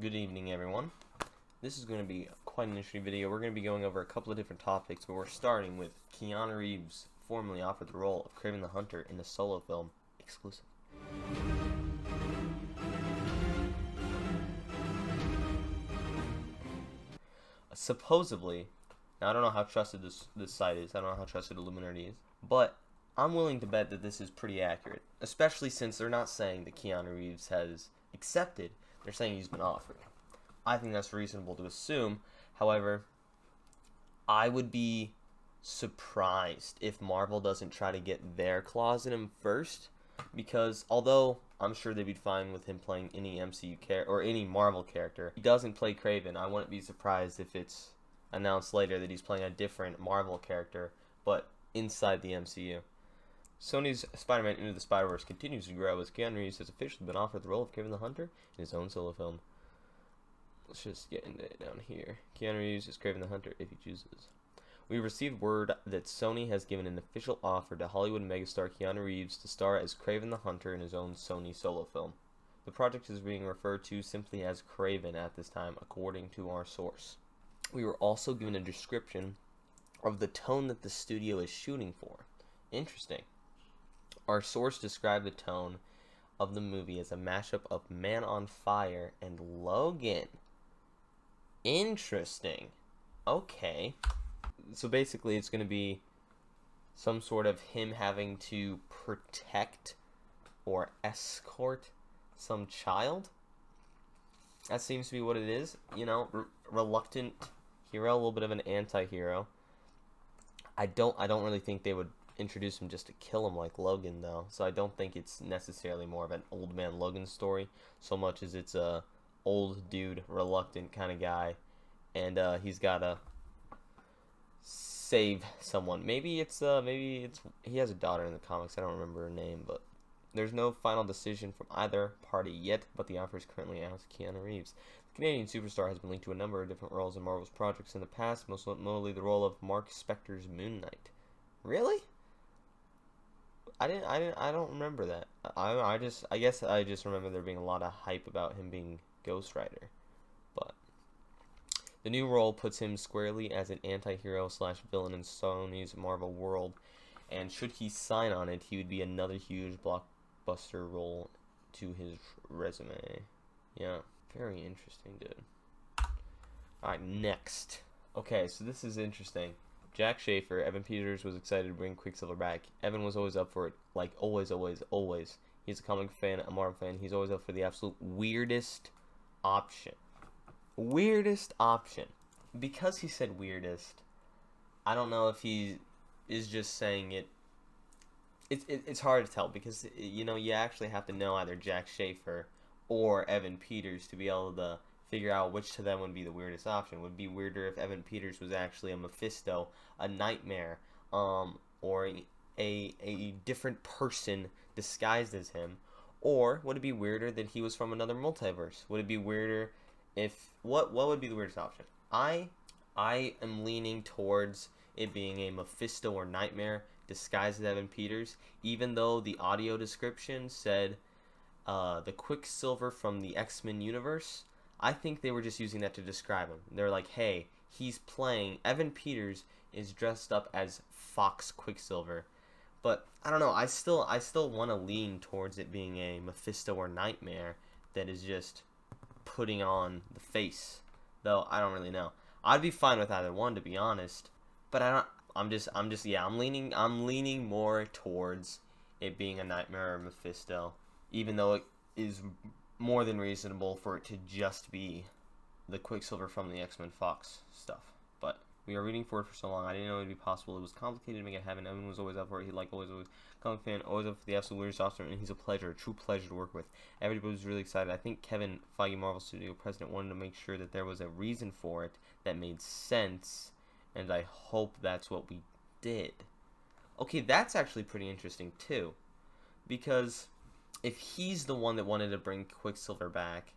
Good evening, everyone. This is going to be quite an interesting video. We're going to be going over a couple of different topics, but we're starting with Keanu Reeves formally offered the role of Kraven the Hunter in a solo film exclusive. Supposedly, now I don't know how trusted this site is, I don't know how trusted Illuminati is, but I'm willing to bet that this is pretty accurate, especially since they're not saying that Keanu Reeves has accepted, they're saying he's been offered. I think that's reasonable to assume. However, I would be surprised if Marvel doesn't try to get their claws in him first, because although I'm sure they'd be fine with him playing any MCU character or any Marvel character, he doesn't play Kraven. I wouldn't be surprised if it's announced later that he's playing a different Marvel character, but inside the MCU. Sony's Spider-Man Into the Spider-Verse continues to grow as Keanu Reeves has officially been offered the role of Kraven the Hunter in his own solo film. Let's just get into it down here. Keanu Reeves is Kraven the Hunter if he chooses. We received word that Sony has given an official offer to Hollywood megastar Keanu Reeves to star as Kraven the Hunter in his own Sony solo film. The project is being referred to simply as Kraven at this time, according to our source. We were also given a description of the tone that the studio is shooting for. Interesting. Our source described the tone of the movie as a mashup of Man on Fire and Logan. Interesting. Okay. So basically it's going to be some sort of him having to protect or escort some child. That seems to be what it is. You know, reluctant hero, a little bit of an anti-hero. I don't really think they would introduce him just to kill him like Logan, though. So I don't think it's necessarily more of an old man Logan story so much as it's a old dude, reluctant kind of guy, and he's gotta save someone. Maybe it's he has a daughter in the comics. I don't remember her name, but there's no final decision from either party yet. But the offer is currently out to Keanu Reeves. The Canadian superstar has been linked to a number of different roles in Marvel's projects in the past, most notably the role of Mark Spector's Moon Knight. Really? I don't remember that. I guess I just remember there being a lot of hype about him being Ghost Rider. But the new role puts him squarely as an anti-hero / villain in Sony's Marvel world, and should he sign on it, he would be another huge blockbuster role to his resume. Yeah, very interesting, dude. Alright, next. Okay, so this is interesting. Jac Schaeffer, Evan Peters was excited to bring Quicksilver back. Evan was always up for it, like always. He's a comic fan, a Marvel fan. He's always up for the absolute weirdest option. Because he said weirdest, I don't know if he is just saying it. It's hard to tell because, you know, you actually have to know either Jac Schaeffer or Evan Peters to be able to figure out which to them would be the weirdest option. It would be weirder if Evan Peters was actually a Mephisto, a Nightmare, or a different person disguised as him. Or would it be weirder that he was from another multiverse? Would it be weirder if what would be the weirdest option? I am leaning towards it being a Mephisto or Nightmare disguised as Evan Peters, even though the audio description said the Quicksilver from the X-Men universe. I think they were just using that to describe him. They're like, hey, he's playing, Evan Peters is dressed up as Fox Quicksilver. But I don't know, I still want to lean towards it being a Mephisto or Nightmare that is just putting on the face. Though I don't really know. I'd be fine with either one, to be honest. But I'm leaning more towards it being a Nightmare or Mephisto, even though it is more than reasonable for it to just be the Quicksilver from the X-Men Fox stuff. But we are rooting for it for so long. I didn't know it would be possible. It was complicated to make it happen. Evan was always up for it. He always comic fan, always up for the absolute weirdest option, and he's a true pleasure to work with. Everybody was really excited. I think Kevin Feige, Marvel Studio president, wanted to make sure that there was a reason for it that made sense, and I hope that's what we did. Okay, that's actually pretty interesting too, because if he's the one that wanted to bring Quicksilver back,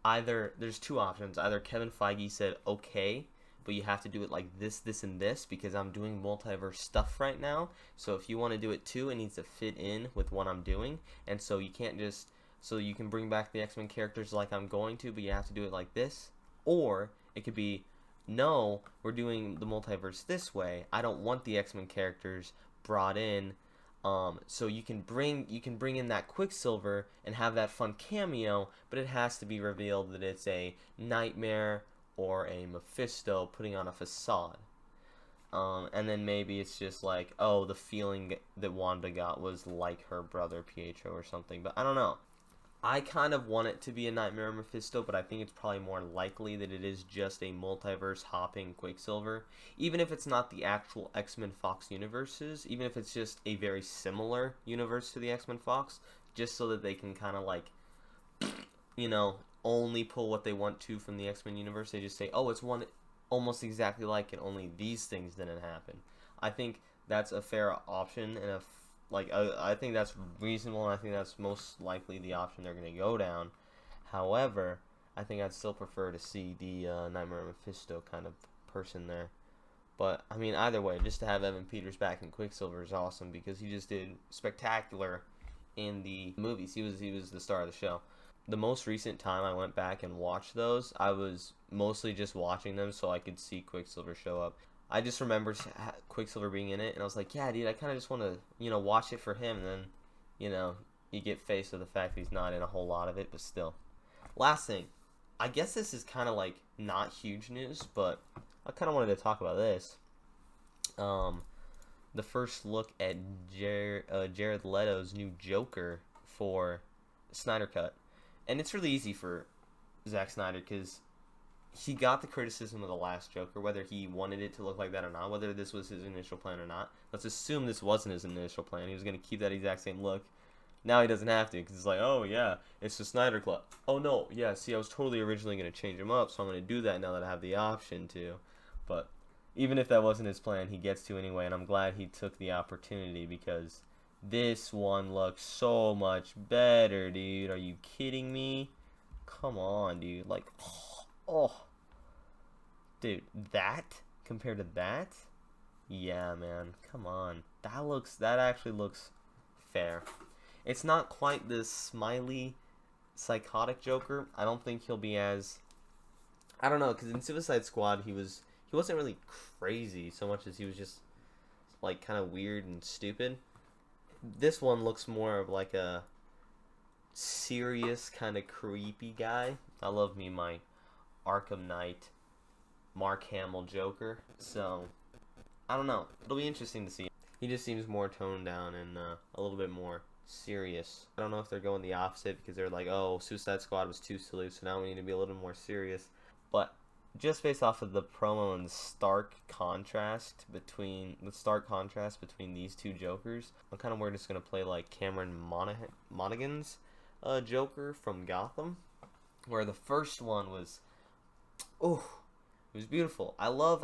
there's two options. Either Kevin Feige said, okay, but you have to do it like this, this, and this, because I'm doing multiverse stuff right now. So if you want to do it too, it needs to fit in with what I'm doing. And so you can't just So you can bring back the X-Men characters like I'm going to, but you have to do it like this. Or it could be, no, we're doing the multiverse this way. I don't want the X-Men characters brought in. So you can bring in that Quicksilver and have that fun cameo, but it has to be revealed that it's a Nightmare or a Mephisto putting on a facade. And then maybe it's just like, oh, the feeling that Wanda got was like her brother Pietro or something. But I don't know. I kind of want it to be a Nightmare Mephisto, but I think it's probably more likely that it is just a multiverse hopping Quicksilver. Even if it's not the actual X-Men Fox universes, even if it's just a very similar universe to the X-Men Fox, just so that they can kind of like, you know, only pull what they want to from the X-Men universe. They just say, oh, it's one almost exactly like it, only these things didn't happen. I think that's a fair option, and I think that's reasonable, and I think that's most likely the option they're going to go down. However, I think I'd still prefer to see the Nightmare Mephisto kind of person there. But, I mean, either way, just to have Evan Peters back in Quicksilver is awesome, because he just did spectacular in the movies. He was the star of the show. The most recent time I went back and watched those, I was mostly just watching them so I could see Quicksilver show up. I just remember Quicksilver being in it, and I was like, yeah, dude, I kind of just want to, you know, watch it for him. And then, you know, you get faced with the fact that he's not in a whole lot of it, but still. Last thing, I guess this is kind of like not huge news, but I kind of wanted to talk about this. The first look at Jared Leto's new Joker for Snyder Cut. And it's really easy for Zack Snyder, because he got the criticism of the last Joker, whether he wanted it to look like that or not, whether this was his initial plan or not. Let's assume this wasn't his initial plan. He was going to keep that exact same look. Now he doesn't have to, because it's like, oh yeah, it's the Snyder Cut. Oh no, yeah, see, I was totally originally going to change him up, so I'm going to do that now that I have the option to. But even if that wasn't his plan, he gets to anyway, and I'm glad he took the opportunity, because this one looks so much better, dude. Are you kidding me? Come on, dude. Like, oh. Dude, that compared to that? Yeah, man. Come on. That actually looks fair. It's not quite this smiley, psychotic Joker. I don't think he'll be as, I don't know, because in Suicide Squad he wasn't really crazy so much as he was just like kind of weird and stupid. This one looks more of like a serious kind of creepy guy. I love me my Arkham Knight Mark Hamill Joker, so I don't know. It'll be interesting to see. He just seems more toned down and a little bit more serious. I don't know if they're going the opposite, because they're like, oh, Suicide Squad was too silly, so now we need to be a little more serious. But just based off of the promo and the stark contrast between these two Jokers, I'm kind of worried it's going to play like Cameron Monaghan's Joker from Gotham, where the first one was, oh, it was beautiful. I love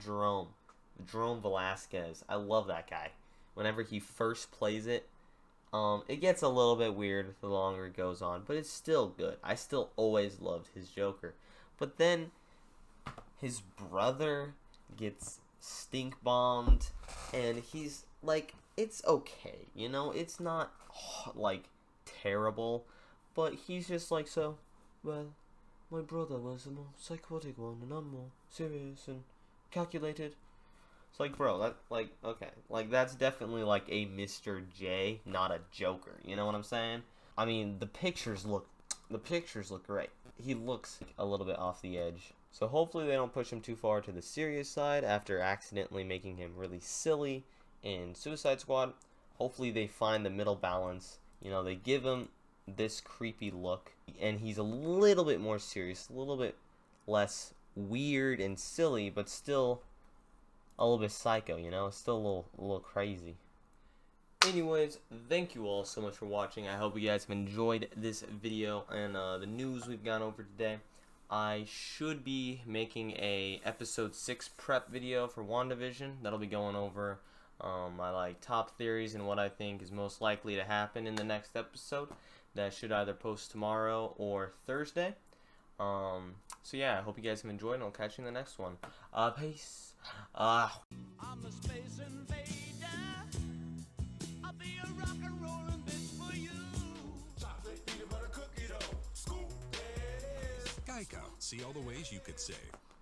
Jerome Velasquez. I love that guy. Whenever he first plays it, it gets a little bit weird the longer it goes on, but it's still good. I still always loved his Joker. But then his brother gets stink bombed, and he's like, it's okay, you know, it's not like terrible, but he's just like, so, well, my brother was a more psychotic one, and I'm more serious and calculated. It's like, bro, that, like, okay, like, that's definitely like a Mr. J, not a Joker, you know what I'm saying? I mean, the pictures look great. He looks a little bit off the edge. So hopefully they don't push him too far to the serious side after accidentally making him really silly in Suicide Squad. Hopefully they find the middle balance. You know, they give him this creepy look, and he's a little bit more serious, a little bit less weird and silly, but still a little bit psycho, you know? It's still a little crazy. Anyways, thank you all so much for watching. I hope you guys have enjoyed this video and the news we've gone over today. I should be making a episode 6 prep video for WandaVision. That'll be going over my like top theories and what I think is most likely to happen in the next episode. That should either post tomorrow or Thursday. So yeah, I hope you guys have enjoyed, and I'll catch you in the next one. Peace. I'm a space invader. I'll be a rock and rollin' bitch for you. Geico. See all the ways you could save.